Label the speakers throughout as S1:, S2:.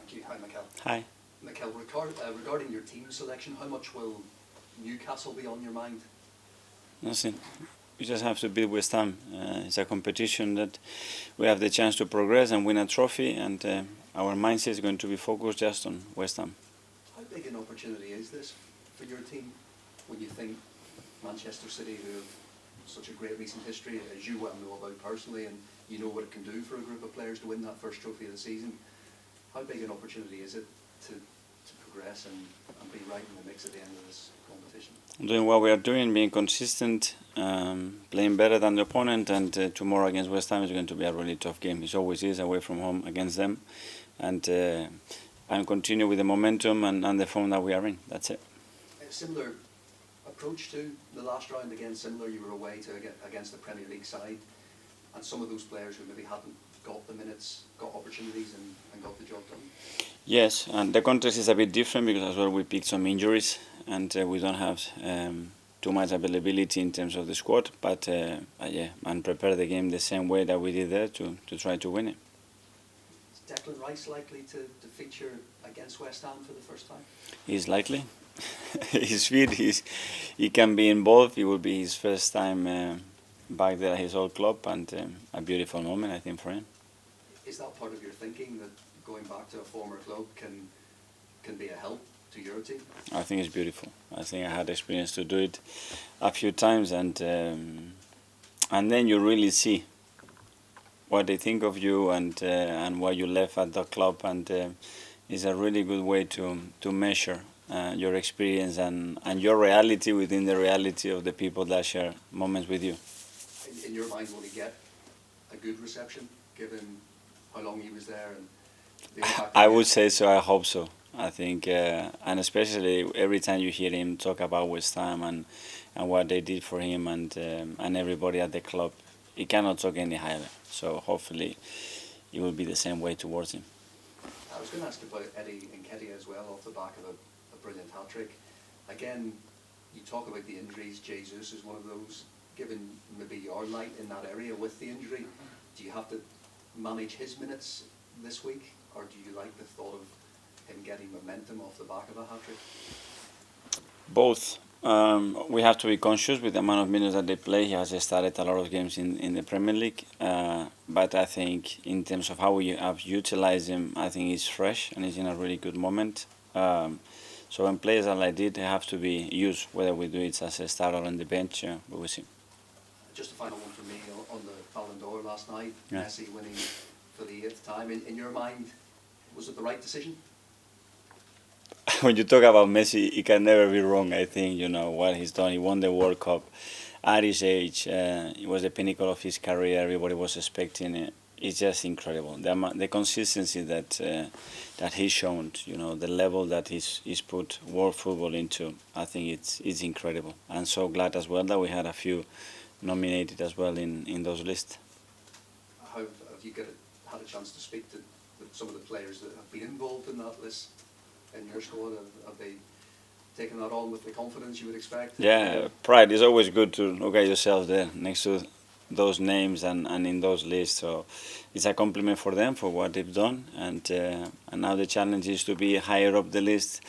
S1: Thank you. Hi, Mikel.
S2: Hi.
S1: Mikel, regarding your team selection, how much will Newcastle be on your mind?
S2: Nothing. We just have to beat West Ham. It's a competition that we have the chance to progress and win a trophy, and our mindset is going to be focused just on West Ham.
S1: How big an opportunity is this for your team when you think Manchester City, who have such a great recent history, as you well know about personally, and you know what it can do for a group of players to win that first trophy of the season? How big an opportunity is it to progress and be right in the mix at the end of this competition?
S2: Doing what we are doing, being consistent, playing better than the opponent, and tomorrow against West Ham is going to be a really tough game. It always is away from home against them, and continue with the momentum and the form that we are in. That's it.
S1: A similar approach to the last round, again similar, you were away to against the Premier League side, and some of those players who maybe hadn't got the minutes, got opportunities and got the job done.
S2: Yes, and the context is a bit different because as well we picked some injuries and we don't have too much availability in terms of the squad, but yeah, and prepare the game the same way that we did there to try to win it.
S1: Is Declan Rice likely to feature against West Ham for the first time?
S2: He's likely. He's fit, he can be involved. It will be his first time back there at his old club, and a beautiful moment, I think, for him.
S1: Is that part of your thinking, that going back to a former club can be a help to your team?
S2: I think it's beautiful. I think I had experience to do it a few times, and then you really see what they think of you and what you left at the club, and it's a really good way to measure your experience and your reality within the reality of the people that share moments with you.
S1: In your mind, will he get a good reception given how long he was there and the impact?
S2: I would say so. I hope so. I think, and especially every time you hear him talk about West Ham and what they did for him and everybody at the club, he cannot talk any higher. So hopefully, it will be the same way towards him.
S1: I was going to ask about Eddie Nketiah as well, off the back of a brilliant hat-trick. Again, you talk about the injuries. Jesus is one of those. Given maybe your light in that area with the injury, do you have to manage his minutes this week, or do you like the thought of him getting momentum off the back of a hat-trick?
S2: Both. We have to be conscious with the amount of minutes that they play. He has started a lot of games in the Premier League, but I think in terms of how we have utilized him, I think he's fresh and he's in a really good moment. So when players are like this, they have to be used, whether we do it as a starter on the bench, we will see.
S1: Just a final one from me on the Ballon d'Or last night.
S2: Yeah.
S1: Messi winning for the 8th time. In your mind, was it the right decision?
S2: When you talk about Messi, he can never be wrong. I think what he's done. He won the World Cup at his age. It was the pinnacle of his career. Everybody was expecting it. It's just incredible. The consistency that he's shown. The level that he's put world football into. I think it's incredible. I'm so glad as well that we had a few nominated as well in those lists.
S1: Have you had a chance to speak to some of the players that have been involved in that list in your squad? Have they taken that on with the confidence you would expect?
S2: Yeah, pride. It's always good to look at yourself there next to those names and in those lists. So it's a compliment for them for what they've done, and now the challenge is to be higher up the list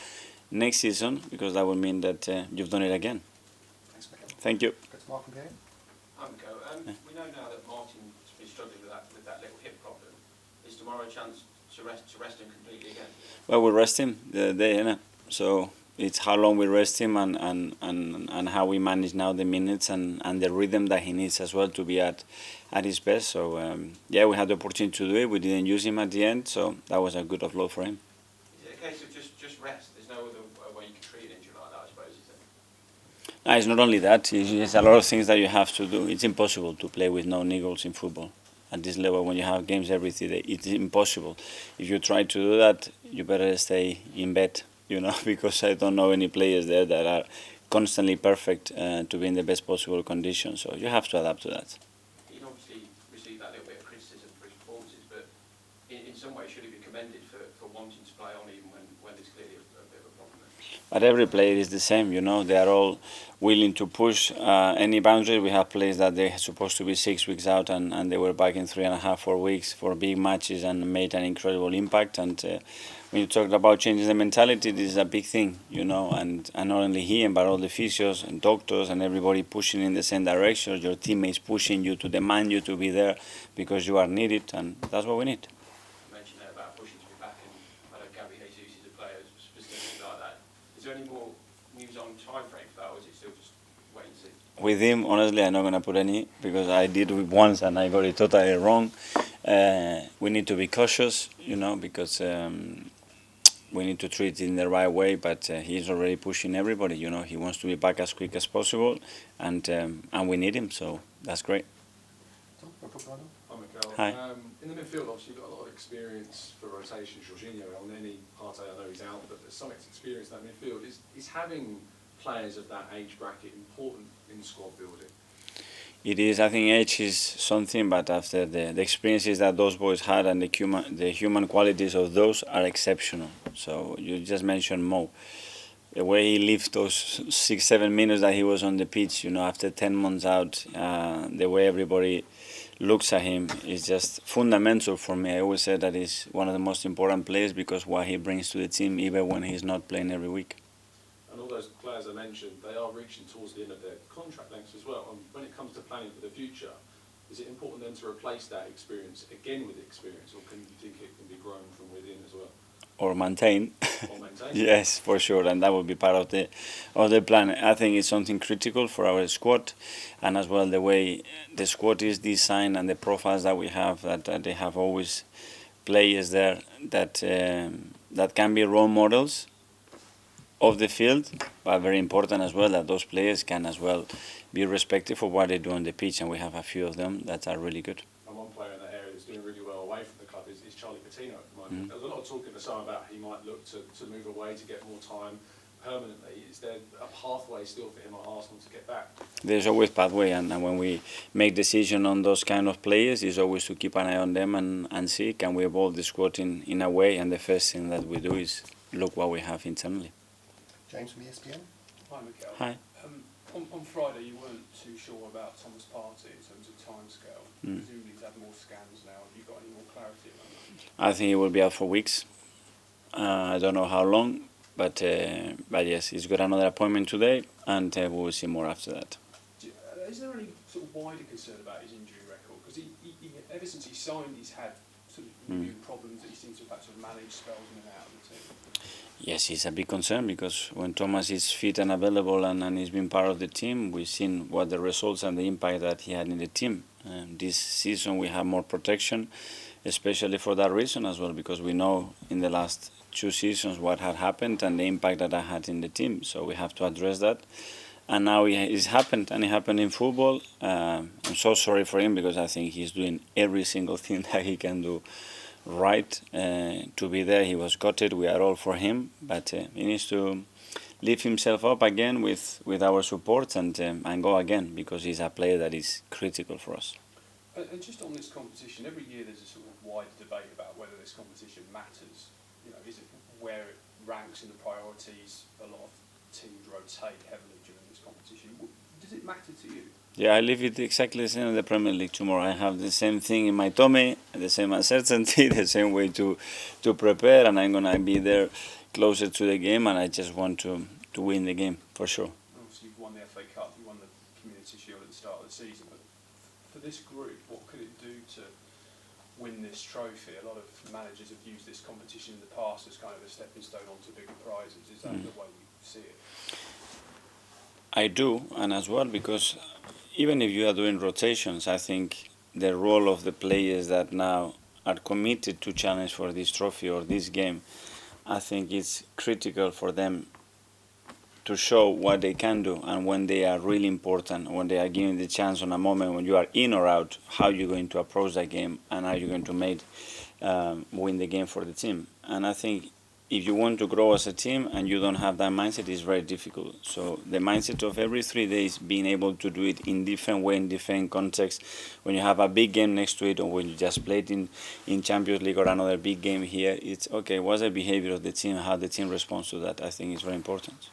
S2: next season, because that will mean that you've done it again.
S1: Thanks, Mikel.
S2: Thank you.
S1: That's Mark from here.
S3: We know now that Martin's been struggling with that little hip problem. Is tomorrow a chance to rest him completely again?
S2: Well, we rest him the day, innit? So it's how long we rest him and how we manage now the minutes and the rhythm that he needs as well to be at his best. So yeah, we had the opportunity to do it. We didn't use him at the end, so that was a good offload for him.
S3: Is it a case of just rest? There's no other way you can treat an injury like that, I suppose, is it?
S2: No, it's not only that. It's a lot of things that you have to do. It's impossible to play with no niggles in football. At this level, when you have games every 3 days, it's impossible. If you try to do that, you better stay in bed, because I don't know any players there that are constantly perfect to be in the best possible condition. So you have to adapt to that.
S3: He obviously received that little bit of criticism for his performances, but in some way, should he be commended for for wanting to play on even when there's clearly a bit of a problem there.
S2: But every player is the same, you know. They are all willing to push any boundary. We have players that they're supposed to be 6 weeks out, and they were back in 3.5, 4 weeks for big matches and made an incredible impact. And when you talked about changing the mentality, this is a big thing, you know. And not only him, but all the physios and doctors and everybody pushing in the same direction. Your teammates pushing you to demand you to be there because you are needed, and that's what we need.
S3: You mentioned there about pushing to be back, and I know Gabby Jesus is a player specifically like that. Is there any more news on time frame for that, or is it still just wait and see?
S2: With him, honestly, I'm not going to put any because I did it once and I got it totally wrong. We need to be cautious, you know, because we need to treat it in the right way. But he's already pushing everybody, you know. He wants to be back as quick as possible, and we need him, so that's great.
S4: Hi, Mikel.
S2: Hi.
S4: In the midfield, obviously, you've got a lot of experience for rotation. Jorginho, on any part, I know he's out, but there's some experience in that midfield. Is having players of that age bracket important in squad building?
S2: It is. I think age is something, but after the experiences that those boys had and the human qualities of those are exceptional. So you just mentioned Mo. The way he lived those 6-7 minutes that he was on the pitch, you know, after 10 months out, the way everybody looks at him is just fundamental for me. I always say that he's one of the most important players because what he brings to the team, even when he's not playing every week.
S4: And all those players I mentioned, they are reaching towards the end of their contract lengths as well. And when it comes to planning for the future, is it important then to replace that experience again with experience, or can you think it can be grown from within as well?
S2: Or maintain.
S4: Or maintain?
S2: Yes, for sure, and that will be part of the plan. I think it's something critical for our squad, and as well the way the squad is designed and the profiles that we have. That they have always players there that can be role models of the field, but very important as well that those players can as well be respected for what they do on the pitch, and we have a few of them that are really good.
S4: And one player in that area that's doing really well away from the club is Charlie Patino at the moment. There was a lot of talk in the summer about he might look to move away to get more time permanently. Is there a pathway still for him at Arsenal to get back?
S2: There's always pathway, and when we make decision on those kind of players, it's always to keep an eye on them and see can we evolve the squad in a way, and the first thing that we do is look what we have internally.
S5: James from ESPN.
S6: Hi, Mikel.
S2: Hi.
S6: On Friday, you weren't too sure about Thomas Partey in terms of timescale. Presumably, he's had more scans now. Have you got any more clarity around that?
S2: I think he will be out for weeks. I don't know how long, but yes, he's got another appointment today, and we will see more after that.
S6: Is there any sort of wider concern about his injury record? Because he ever since he signed, he's had sort of new problems that he seems to have had to manage spells in and out of the team.
S2: Yes, it's a big concern because when Thomas is fit and available and he's been part of the team, we've seen what the results and the impact that he had in the team. This season we have more protection, especially for that reason as well, because we know in the last 2 seasons what had happened and the impact that I had in the team. So we have to address that. And now it's happened, and it happened in football. I'm so sorry for him because I think he's doing every single thing that he can do right to be there. He was gutted. We are all for him, but he needs to lift himself up again with our support and go again, because he's a player that is critical for us.
S6: And just on this competition, every year there's a sort of wide debate about whether this competition matters. You know, is it where it ranks in the priorities? A lot of teams rotate heavily during this competition. Does it matter to you?
S2: Yeah, I live it exactly the same in the Premier League tomorrow. I have the same thing in my tummy, the same uncertainty, the same way to prepare, and I'm going to be there closer to the game, and I just want to win the game, for sure.
S6: Obviously, you've won the FA Cup, you won the Community Shield at the start of the season, but for this group, what could it do to win this trophy? A lot of managers have used this competition in the past as kind of a stepping stone onto bigger prizes. Is that the way you see it?
S2: I do, and as well because even if you are doing rotations, I think the role of the players that now are committed to challenge for this trophy or this game, I think it's critical for them to show what they can do, and when they are really important, when they are given the chance on a moment when you are in or out, how you're going to approach that game and how you're going to win the game for the team. And I think if you want to grow as a team and you don't have that mindset, it's very difficult. So the mindset of every 3 days, being able to do it in different way, in different contexts, when you have a big game next to it, or when you just played in Champions League or another big game here, it's okay, what's the behavior of the team, how the team responds to that, I think is very important.